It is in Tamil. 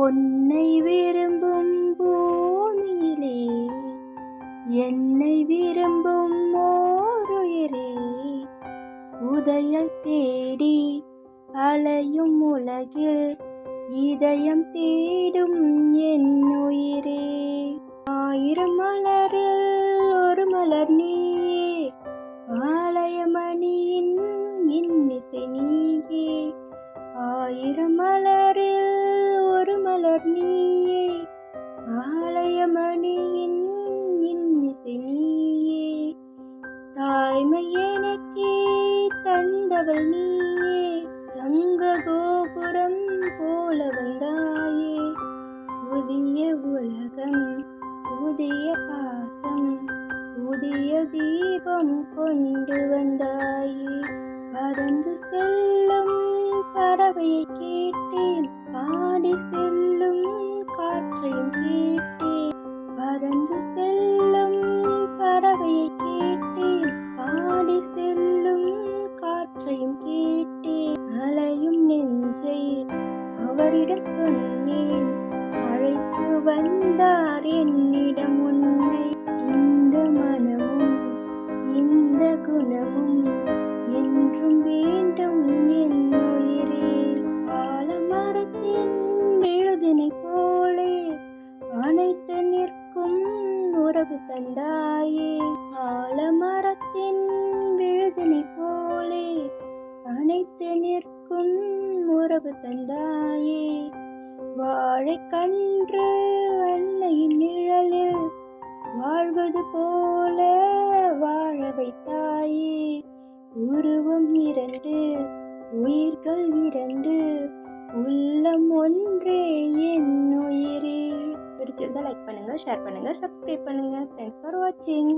பொன்னை விரும்பும் பூமியிலே என்னை விரும்பும் ஓருயிரே, உதயல் தேடி அலையும் உலகில் இதயம் தேடும் என் உயிரே. ஆயிரம் மலரில் ஒரு மலர் நீயே, ஆலயமணியின் இன்னிசை நீயே. ஆயிரம் மலரில் ஒரு மலர் நீயே, ஆலயமணியின் இன்னிசை நீயே. தாய்மை எனக்கே தந்தவள் நீயே, தங்க கோபுரம் போல வந்தாயே. புதிய உலகம், புதிய பாசம், புதிய தீபம் கொண்டு வந்தாயே. பறந்து செல்லும் பறவையை கேட்டேன், பாடி செல்லும் காற்றையும் கேட்டேன். பறந்து செல்லும் பறவையை கேட்டேன், பாடி செல்லும் காற்றையும் கேட்டேன். அலையும் நெஞ்சை அவரிடம் சொன்னேன், அழைத்து வந்தார் என்னிடம் உன்னை. இந்த மனமும் இந்த குணமும் என்றும் வேண்டும் என் உயிரே. ஆலமரத்தின் விழுதினை போலே அனைத்து நிற்கும் உறவு தந்தாயே. ஆலமரத்தின் விழுதினை போலே அனைத்து நிற்கும் உறவு தந்தாயே. வாழைக்கன்று அன்னையின் நிழலில் வாழ்வது போல வாழ வைத்தாயே. உருவம் இரண்டு, உயிர்கள் இரண்டு, உள்ளம் ஒன்றே என் உயிரே. பிடிச்சிருந்தா லைக் பண்ணுங்க, ஷேர் பண்ணுங்க, சப்ஸ்கிரைப் பண்ணுங்க. தேங்க்ஸ் ஃபார் வாட்சிங்.